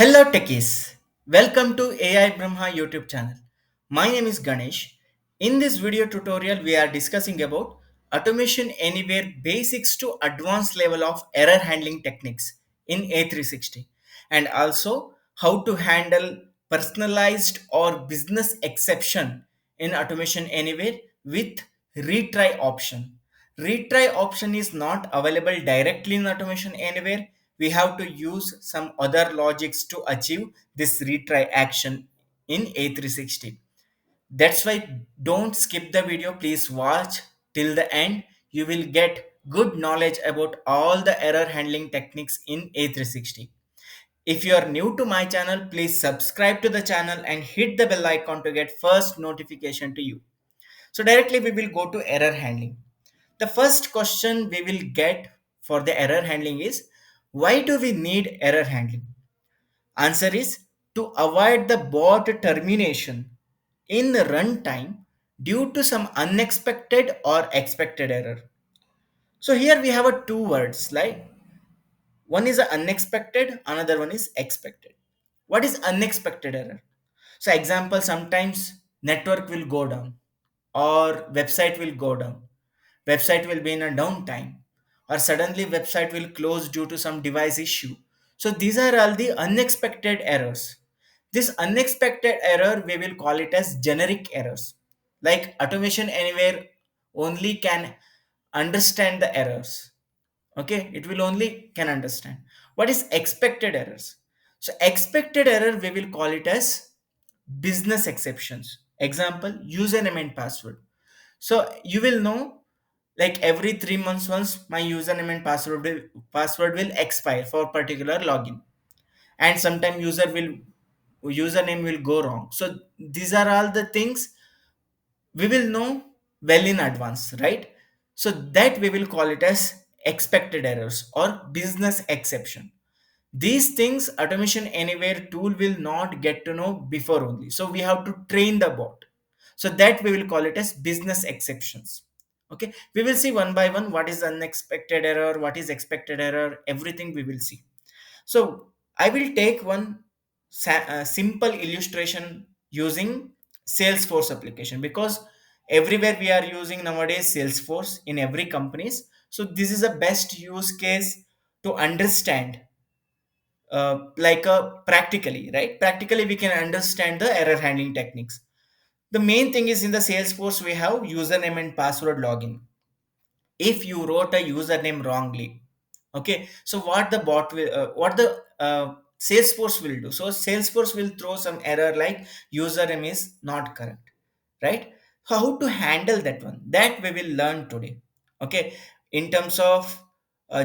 Hello techies, welcome to AI Brahma YouTube channel. My name is Ganesh. In this video tutorial we are discussing about automation anywhere basics to advanced level of error handling techniques in A360 and also how to handle personalized or business exception in automation anywhere with retry option. Retry option is not available directly in automation anywhere. We have to use some other logics to achieve this retry action in A360. That's why don't skip the video. Please watch till the end. You will get good knowledge about all the error handling techniques in A360. If you are new to my channel, please subscribe to the channel and hit the bell icon to get first notification to you. So directly we will go to error handling. The first question we will get for the error handling is, why do we need error handling? Answer is to avoid the bot termination in runtime due to some unexpected or expected error. So here we have a two words like one is a unexpected, another one is expected. What is unexpected error? So example, sometimes network will go down or website will go down. Website will be in a downtime or suddenly website will close due to some device issue. So these are all the unexpected errors. This unexpected error we will call it as generic errors. Like automation anywhere only can understand the errors. Okay, it will only can understand. What is expected errors? So expected error we will call it as business exceptions. Example, username and password. So you will know like every 3 months once my username and password will expire for particular login, and sometime username will go wrong. So these are all the things we will know well in advance, right? So that we will call it as expected errors or business exception. These things automation anywhere tool will not get to know before only, so we have to train the bot. So that we will call it as business exceptions. Okay, we will see one by one what is unexpected error, what is expected error, everything we will see. So I will take one simple illustration using Salesforce application, because everywhere we are using nowadays Salesforce in every companies. So this is the best use case to understand practically, right? Practically we can understand the error handling techniques. The main thing is in the Salesforce we have username and password login. If you wrote a username wrongly, okay, so what the Salesforce will do? So Salesforce will throw some error like username is not correct, right? So how to handle that one, that we will learn today. Okay, in terms of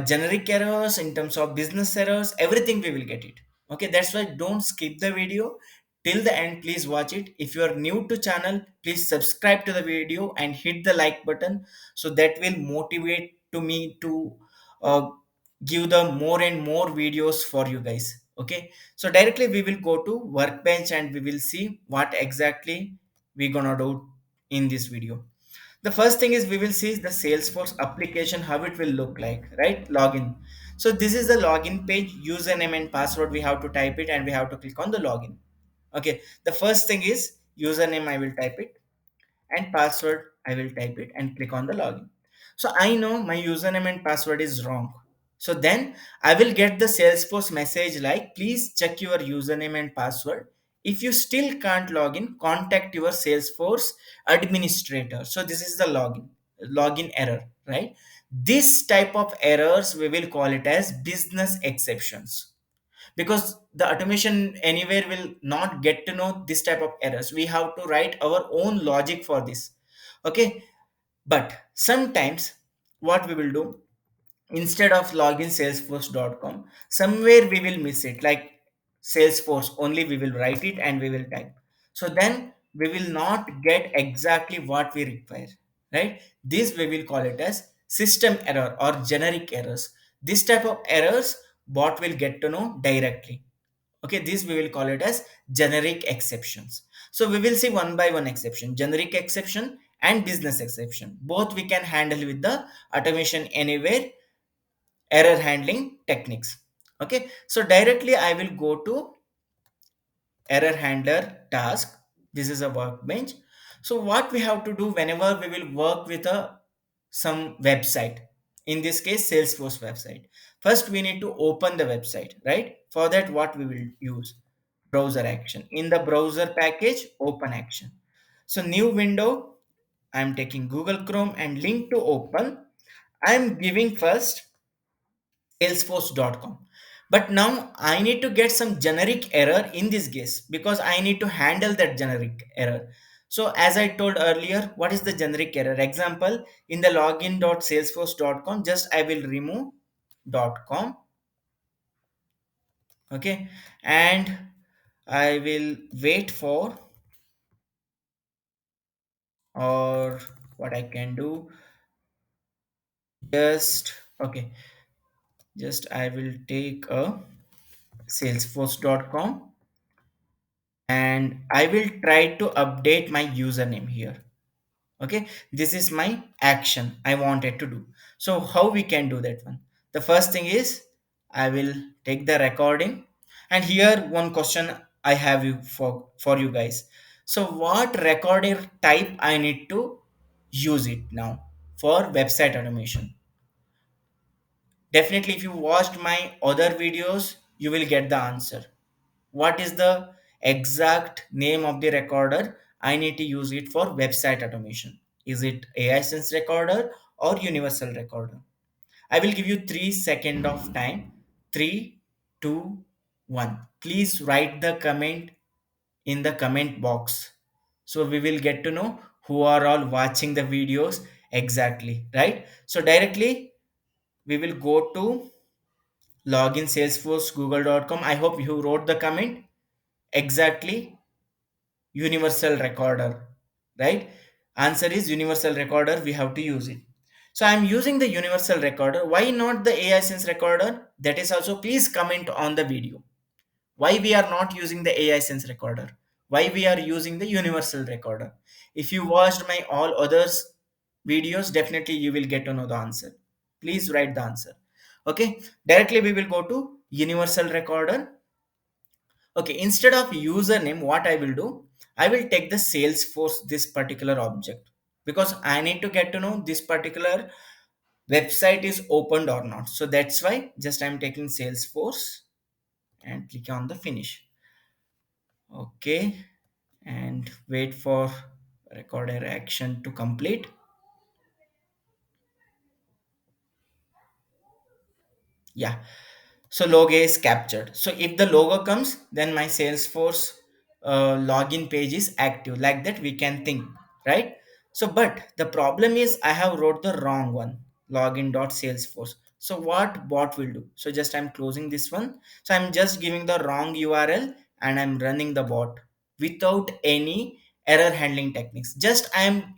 generic errors, in terms of business errors, everything we will get it. Okay, that's why don't skip the video till the end. Please watch it. If you are new to channel, please subscribe to the video and hit the like button, so that will motivate to me to uh, give the more and more videos for you guys. Okay, so directly we will go to workbench and we will see what exactly we gonna do in this video. The first thing is we will see the Salesforce application, how it will look like, right? Login. So this is the login page. Username and password we have to type it and we have to click on the login. Okay, the first thing is username, I will type it, and password I will type it and click on the login. So I know my username and password is wrong. So then I will get the Salesforce message like, please check your username and password. If you still can't log in, contact your Salesforce administrator. So this is the login error, right? This type of errors we will call it as business exceptions, because the automation anywhere will not get to know this type of errors. We have to write our own logic for this. Okay, but sometimes what we will do, instead of login salesforce.com, somewhere we will miss it, like Salesforce only we will write it and we will type. So then we will not get exactly what we require, right? This we will call it as system error or generic errors. This type of errors bot will get to know directly. Okay, this we will call it as generic exceptions. So we will see one by one exception, generic exception and business exception, both we can handle with the automation anywhere error handling techniques. Okay, so directly I will go to error handler task. This is a workbench. So what we have to do whenever we will work with a some website, in this case Salesforce website, first we need to open the website, right? For that, what we will use? Browser action. In the browser package, open action. So new window, I'm taking Google Chrome and link to open. I'm giving first salesforce.com. But now I need to get some generic error in this case because I need to handle that generic error. So as I told earlier, what is the generic error? Example, in the login.salesforce.com, just I will remove .com. Okay. And I will wait for, or what I can do, just okay, just I will take a salesforce.com and I will try to update my username here. Okay, this is my action I wanted to do. So how we can do that one? The first thing is I will take the recording, and here one question I have you for you guys. So what recorder type I need to use it now for website automation? Definitely, if you watched my other videos, you will get the answer. What is the exact name of the recorder I need to use it for website automation? Is it AI sense recorder or universal recorder? I will give you 3 seconds of time. Three, two, one. Please write the comment in the comment box. So we will get to know who are all watching the videos exactly, right? So directly we will go to login salesforce google.com. I hope you wrote the comment exactly. Universal recorder, right? Answer is universal recorder, we have to use it. So I'm using the universal recorder. Why not the AI sense recorder? That is also, please comment on the video. Why we are not using the AI sense recorder? Why we are using the universal recorder? If you watched my all others videos, definitely you will get to know the answer. Please write the answer. Okay, directly we will go to universal recorder. Okay, instead of username, what I will do, I will take the Salesforce, this particular object, because I need to get to know this particular website is opened or not. So that's why just I'm taking Salesforce and click on the finish. Okay, and wait for recorder action to complete. Yeah, so logo is captured. So if the logo comes, then my Salesforce login page is active. Like that we can think, right? So but the problem is I have wrote the wrong one, login.salesforce. So what bot will do? So just I'm closing this one. So I'm just giving the wrong URL and I'm running the bot without any error handling techniques. Just I'm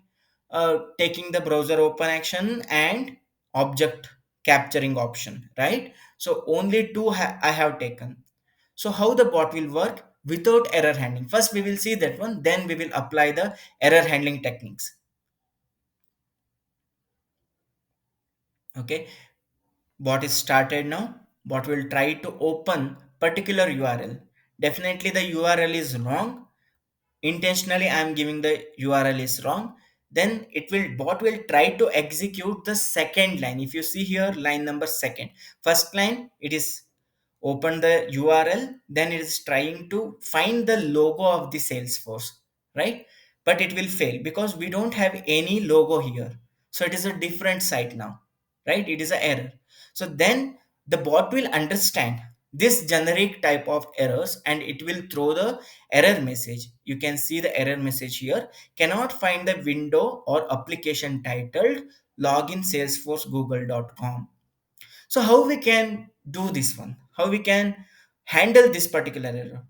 taking the browser open action and object capturing option, right? So only two I have taken. So how the bot will work without error handling? First we will see that one, then we will apply the error handling techniques. Okay, bot is started now. Bot will try to open particular URL. Definitely the URL is wrong. Intentionally I am giving the URL is wrong. Then it will bot will try to execute the second line. If you see here, line number second, first line it is open the URL, then it is trying to find the logo of the Salesforce, right? But it will fail because we don't have any logo here. So it is a different site now, right? It is an error. So then the bot will understand this generic type of errors and it will throw the error message. You can see the error message here. Cannot find the window or application titled login salesforce google.com. So how we can do this one? How we can handle this particular error?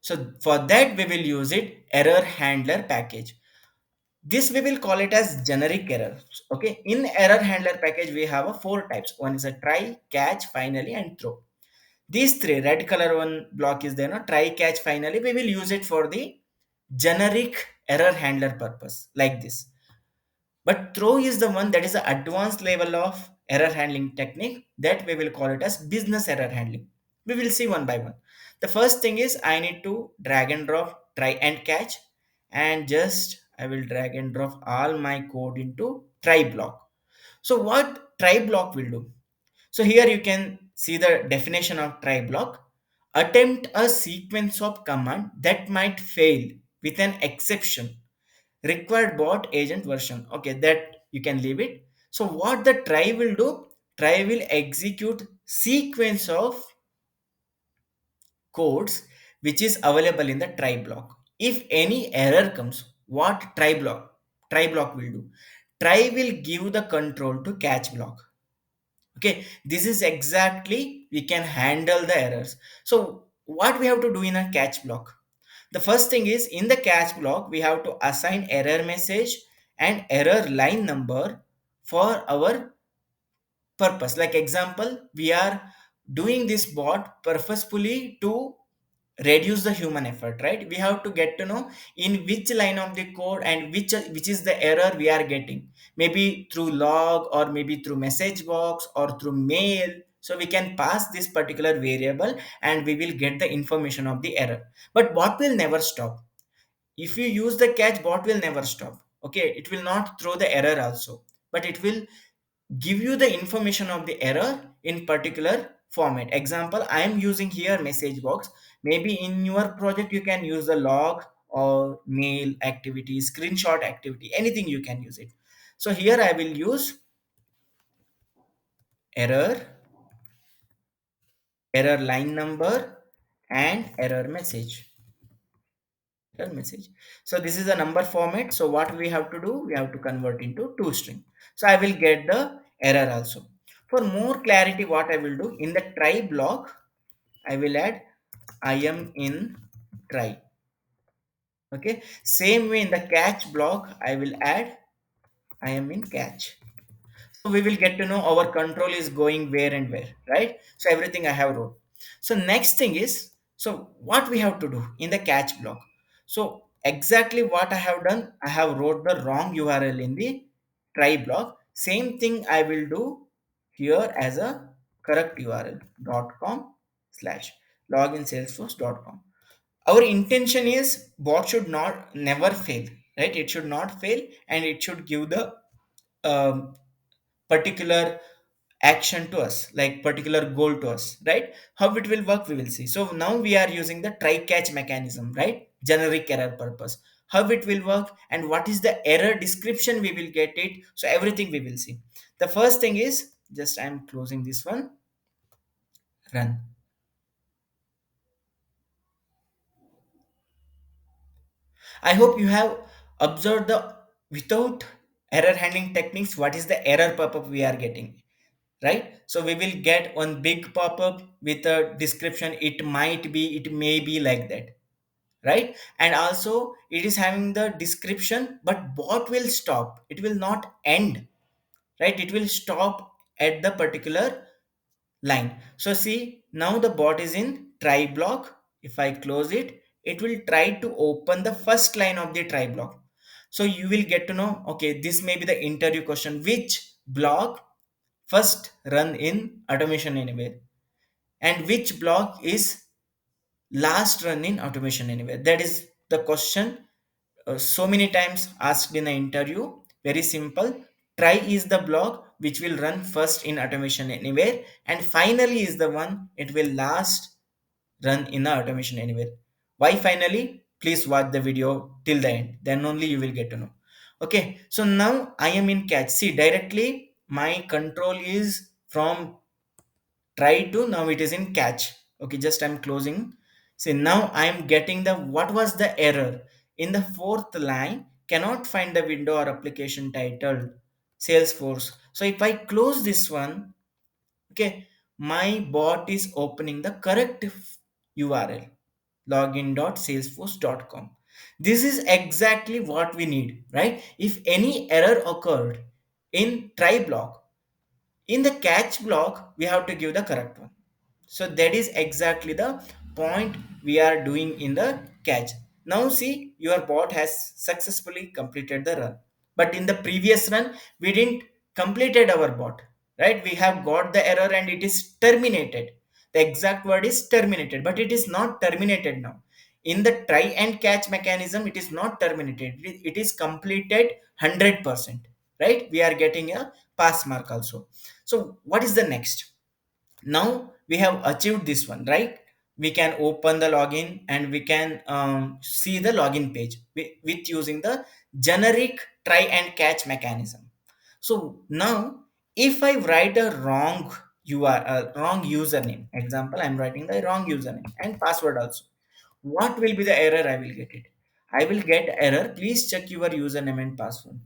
So for that we will use it error handler package. This we will call it as generic errors. Okay. In error handler package we have a four types. One is a try, catch, finally, and throw. These three red color one block is there. No? Try, catch, finally. We will use it for the generic error handler purpose like this. But throw is the one that is the advanced level of error handling technique that we will call it as business error handling. We will see one by one. The first thing is I need to drag and drop try and catch, and just I will drag and drop all my code into try block. So what try block will do? So here you can see the definition of try block. Attempt a sequence of command that might fail with an exception. Required bot agent version. Okay, that you can leave it. So what the try will do? Try will execute sequence of codes which is available in the try block. If any error comes, what try block will do? Try will give the control to catch block. Okay, this is exactly we can handle the errors. So what we have to do in a catch block? The first thing is in the catch block we have to assign error message and error line number for our purpose. Like example, we are doing this bot purposefully to reduce the human effort, right? We have to get to know in which line of the code and which is the error we are getting, maybe through log or maybe through message box or through mail. So we can pass this particular variable and we will get the information of the error. But bot will never stop. If you use the catch, bot will never stop. Okay, it will not throw the error also, but it will give you the information of the error in particular format. Example, I am using here message box. Maybe in your project you can use the log or mail activity, screenshot activity, anything you can use it. So here I will use error, error line number, and error message. So this is a number format. So what we have to do, we have to convert into two string. So I will get the error also. For more clarity, what I will do, in the try block I will add I am in try. Okay, same way in the catch block I will add I am in catch. So we will get to know our control is going where and where, right? So everything I have wrote. So next thing is, so what we have to do in the catch block? So exactly what I have done, I have wrote the wrong url in the try block. Same thing I will do here as a correct url .com slash login salesforce.com. Our intention is bot should not never fail, right? It should not fail and it should give the um, particular action to us, like particular goal to us, right? How it will work we will see. So now we are using the try catch mechanism, right? Generic error purpose, how it will work and what is the error description we will get it. So everything we will see. The first thing is, just I'm closing this one, run. I hope you have observed the without error handling techniques what is the error pop-up we are getting, right? So we will get one big pop-up with a description, it might be, it may be like that, right? And also it is having the description but bot will stop, it will not end, right? It will stop at the particular line. So see, now the bot is in try block. If I close it, it will try to open the first line of the try block. So you will get to know, okay, this may be the interview question, which block first run in automation anywhere and which block is last run in automation anywhere. That is the question so many times asked in the interview. Very simple. Try is the block which will run first in automation anywhere, and finally is the one it will last run in the automation anywhere. Why finally? Please watch the video till the end. Then only you will get to know. Okay, so now I am in catch. See, directly my control is from try to now it is in catch. Okay, just I'm closing. See, now I'm getting the what was the error in the fourth line, cannot find the window or application titled Salesforce. So if I close this one, okay, my bot is opening the correct url login.salesforce.com. This is exactly what we need, right? If any error occurred in try block, in the catch block we have to give the correct one. So that is exactly the point we are doing in the catch. Now see, your bot has successfully completed the run, but in the previous run we didn't completed our bot, right? We have got the error and it is terminated. The exact word is terminated, but it is not terminated now. In the try and catch mechanism, it is not terminated. It is completed 100%. Right? We are getting a pass mark also. So what is the next? Now we have achieved this one, right? We can open the login and we can see the login page with using the generic try and catch mechanism. So now if I write a wrong wrong username, example, I'm writing the wrong username and password also, what will be the error I will get? It I will get error, please check your username and password.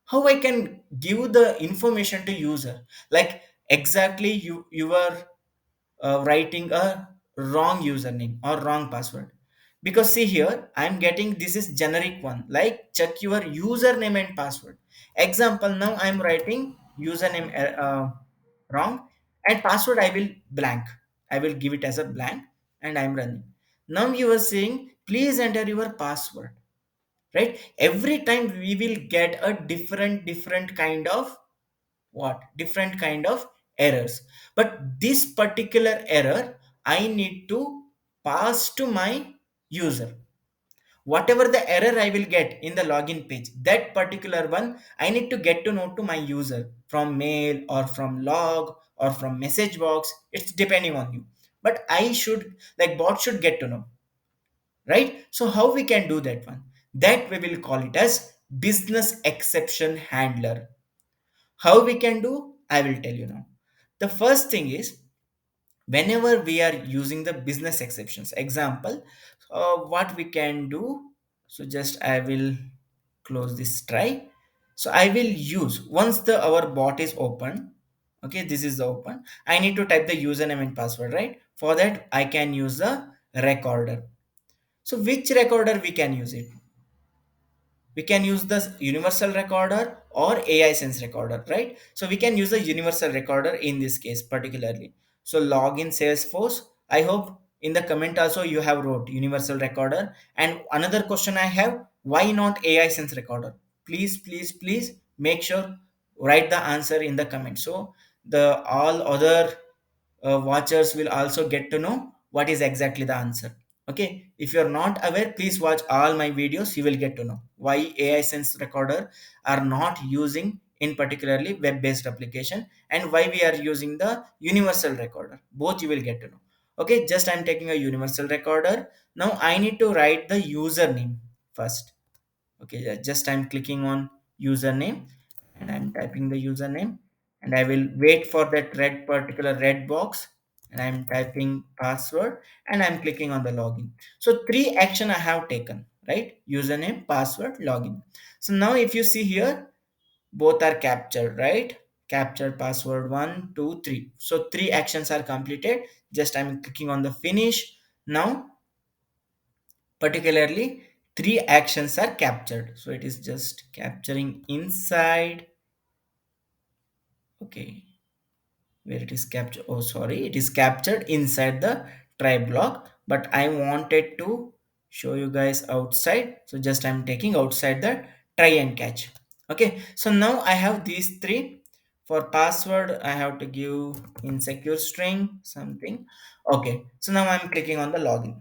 How I can give the information to user, like exactly you are writing a wrong username or wrong password? Because see here, I'm getting this is generic one, like check your username and password. Example, now I'm writing username wrong and password I will blank. I will give it as a blank and I'm running. Now you are saying please enter your password, right? Every time we will get a different kind of what, different kind of errors. But this particular error I need to pass to my user. Whatever the error I will get in the login page, that particular one I need to get to know to my user from mail or from log or from message box. It's depending on you, but I should, like bot should get to know, right? So how we can do that one? That we will call it as business exception handler. How we can do? I will tell you now. The first thing is, whenever we are using the business exceptions, example, what we can do. So just I will close this try. So I will use once the our bot is open. Okay, this is the open. I need to type the username and password, right? For that, I can use the recorder. So which recorder we can use it? We can use the universal recorder or AI sense recorder, right? So we can use the universal recorder in this case particularly. So log in Salesforce. I hope in the comment also you have wrote universal recorder. And another question I have, why not AI sense recorder? Please make sure write the answer in the comment. So the all other watchers will also get to know what is exactly the answer. Okay, if you're not aware, please watch all my videos. You will get to know why AI sense recorder are not using in particularly web-based application and why we are using the universal recorder. Both you will get to know. Okay, just I'm taking a universal recorder. Now I need to write the username first. Okay, yeah, just I'm clicking on username and I'm typing the username and I will wait for that red particular red box and I'm typing password and I'm clicking on the login. So three action I have taken, right? Username, password, login. So now if you see here, both are captured, right? Captured password one, two, three. So three actions are completed. Just I'm clicking on the finish. Now particularly three actions are captured, so it is just capturing inside. Okay, where it is captured, oh sorry, it is captured inside the try block, but I wanted to show you guys outside, so just I'm taking outside the try and catch. Okay, so now I have these three. For password I have to give insecure string something. Okay, so now I'm clicking on the login.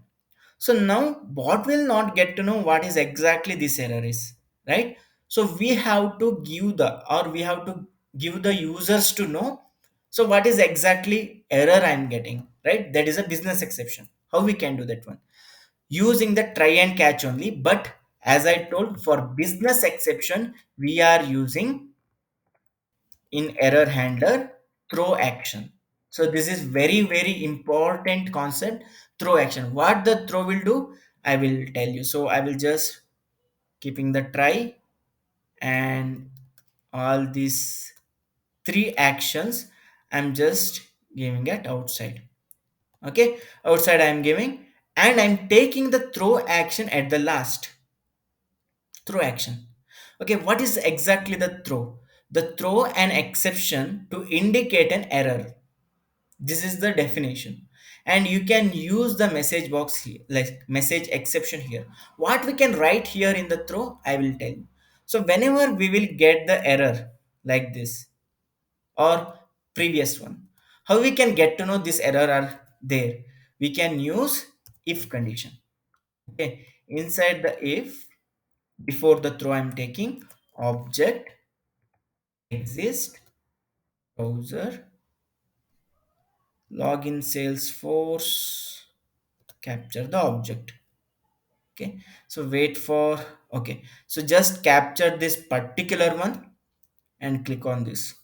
So now bot will not get to know what is exactly this error is, right? So we have to give the or we have to give the users to know. So what is exactly error I'm getting, right? That is a business exception. How we can do that one? Using the try and catch only. But as I told, for business exception, we are using in error handler throw action. So this is very important concept, throw action. What the throw will do, I will tell you. So I will just keeping the try and all these three actions I'm just giving it outside. Okay, outside I'm giving and I'm taking the throw action at the last. Throw action. Okay, what is exactly the throw? The throw an exception to indicate an error. This is the definition. And you can use the message box here, like message exception here. What we can write here in the throw, I will tell you. So whenever we will get the error like this or previous one, How we can get to know this error are there? We can use if condition. Okay, inside the if, before the throw I'm taking object exist browser login Salesforce capture the object. Okay, so wait for, okay, so just capture this particular one and click on this.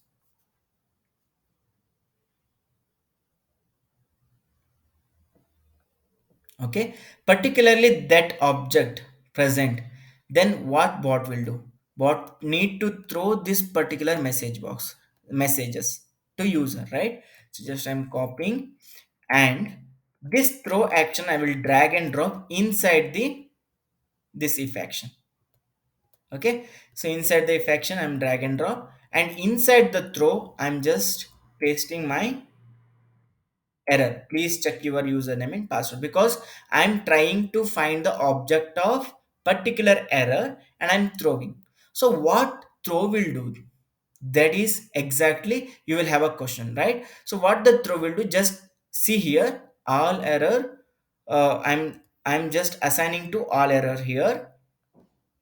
Okay, particularly that object present, then what bot will do? Bot need to throw this particular message box messages to user, right? So just I'm copying, and this throw action I will drag and drop inside the this if action. Okay, so inside the if action I'm drag and drop, and inside the throw I'm just pasting my error. Please check your username and password, because I'm trying to find the object of particular error and I'm throwing. So what throw will do? That is exactly you will have a question, right? So what the throw will do, just see here, all error, I'm just assigning to all error here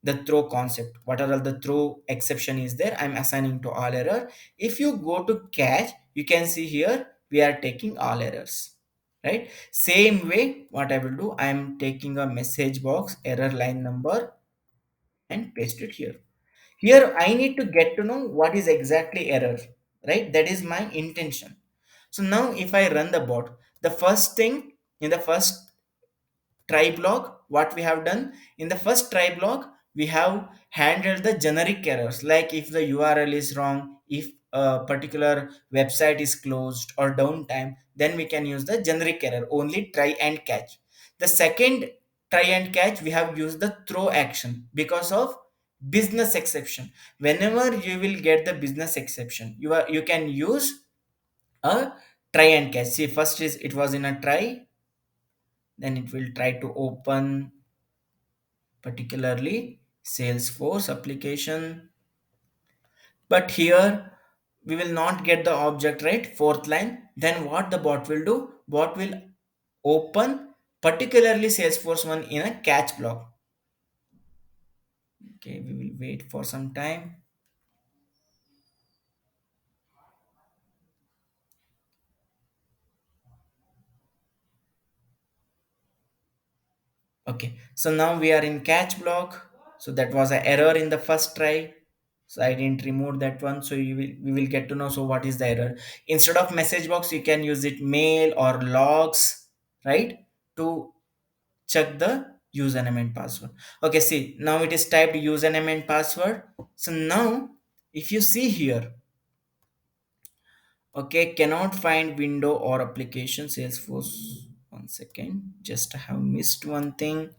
the throw concept. Whatever the throw exception is there, I'm assigning to all error. If you go to catch, you can see here we are taking all errors, right? Same way what I will do, I'm taking a message box error line number and paste it here. Here I need to get to know what is exactly error, right? That is my intention. So now if I run the bot, the first thing, in the first try block, what we have done, in the first try block we have handled the generic errors, like if the url is wrong, if a particular website is closed or downtime, then we can use the generic error, only try and catch. The second try and catch, we have used the throw action because of business exception. Whenever you will get the business exception, you can use a try and catch. See, first is it was in a try, then it will try to open particularly Salesforce application. But here we will not get the object, right? Fourth line. Then what the bot will do? Bot will open particularly Salesforce one in a catch block. Okay, we will wait for some time. Okay, so now we are in catch block. So that was an error in the first try. So I didn't remove that one. So we will get to know. So what is the error? Instead of message box, you can use it mail or logs, right? To check the username and password. Okay, see, now it is typed username and password. So now if you see here, okay, cannot find window or application Salesforce. One second, just I have missed one thing.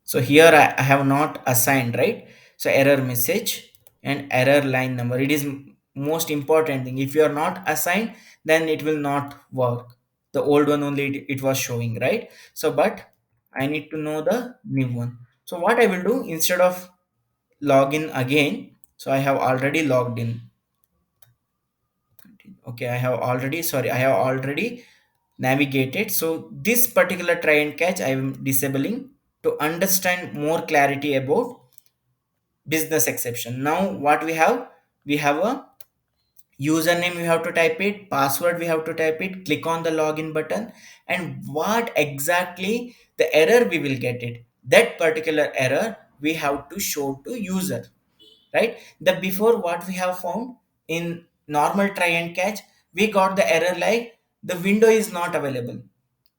So here I have not assigned, right? So error message and error line number. It is most important thing. If you are not assigned, then it will not work. The old one only it was showing, right? So but I need to know the new one. So what I will do, instead of login again, so I have already logged in. Okay, I have already navigated. So this particular try and catch I am disabling to understand more clarity about business exception. Now what we have a username, we have to type it, password we have to type it, click on the login button, and what exactly the error we will get it, that particular error we have to show to user, right? The before what we have found in normal try and catch, we got the error like the window is not available,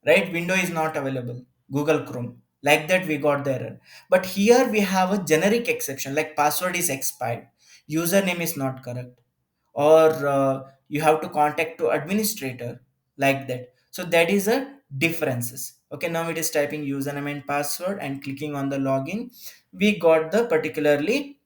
right? Window is not available, Google Chrome, like that we got the error. But here we have a generic exception, like password is expired, username is not correct, or you have to contact to administrator, like that. So that is a differences. Okay, now it is typing username and password and clicking on the login, we got the particularly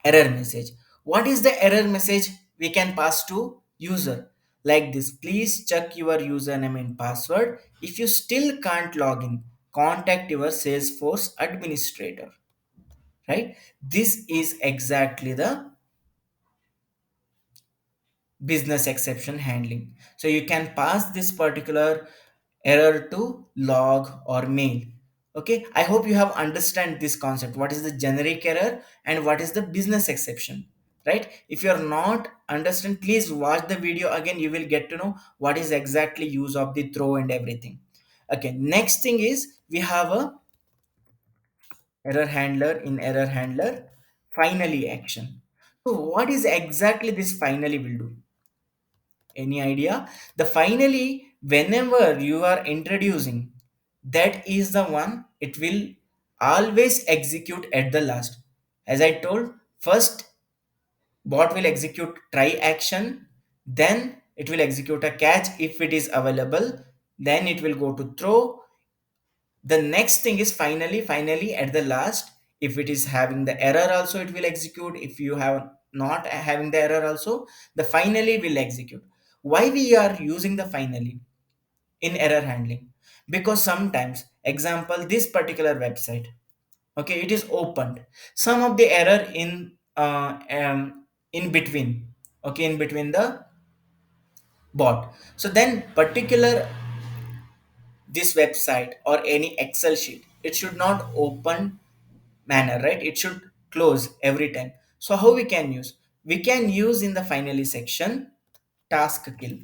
error message. What is the error message we can pass to user? Like this, please check your username and password. If you still can't log in, contact your Salesforce administrator, right? This is exactly the business exception handling. So you can pass this particular error to log or mail. Okay, I hope you have understand this concept, what is the generic error and what is the business exception, right? If you are not understand, please watch the video again, you will get to know what is exactly use of the throw and everything. Okay, next thing is we have a error handler. In error handler, finally action. So what is exactly this finally will do? Any idea? The finally, whenever you are introducing, that is the one it will always execute at the last. As I told, first bot will execute try action, then it will execute a catch if it is available, then it will go to throw. The next thing is finally at the last, if it is having the error also it will execute, if you have not having the error also, the finally will execute. Why we are using the finally in error handling? Because sometimes, example, this particular website, okay, it is opened, some of the error in between, okay, in between the bot. So then particular this website or any excel sheet, it should not open manner, right? It should close every time. So how we can use? We can use in the finally section task kill.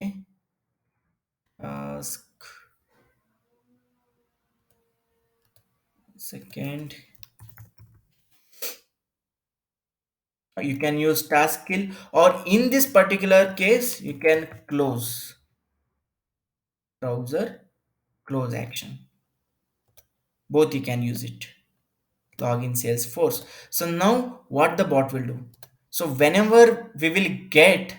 Okay. Second, you can use task kill, or in this particular case you can close browser close action. Both you can use it. Login Salesforce. So now what the bot will do? So whenever we will get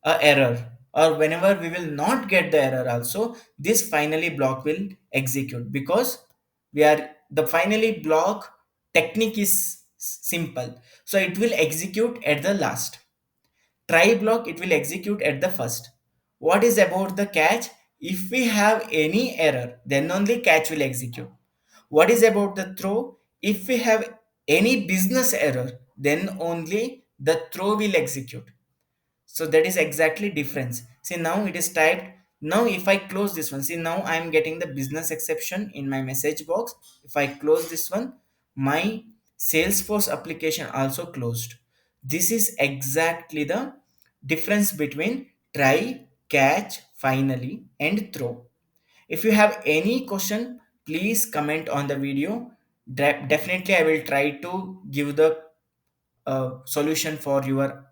a error or whenever we will not get the error also, this finally block will execute, because we are the finally block technique is simple. So it will execute at the last. Try block, it will execute at the first. What is about the catch? If we have any error, then only catch will execute. What is about the throw? If we have any business error, then only the throw will execute. So that is exactly difference. See, now it is typed. Now if I close this one, see, now I am getting the business exception in my message box. If I close this one, my Salesforce application also closed. This is exactly the difference between try, catch, finally and throw. If you have any question, please comment on the video. Definitely I will try to give the solution for your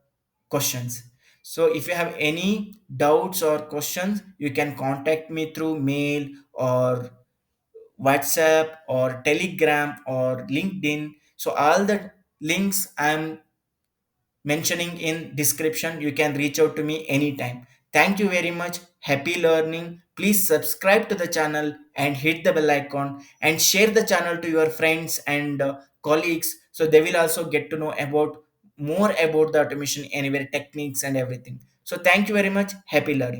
questions. So if you have any doubts or questions, you can contact me through mail or WhatsApp or Telegram or LinkedIn. So all the links I'm mentioning in description, you can reach out to me anytime. Thank you very much. Happy learning. Please subscribe to the channel and hit the bell icon and share the channel to your friends and colleagues, so they will also get to know about more about the automation anywhere techniques and everything. So thank you very much. Happy learning.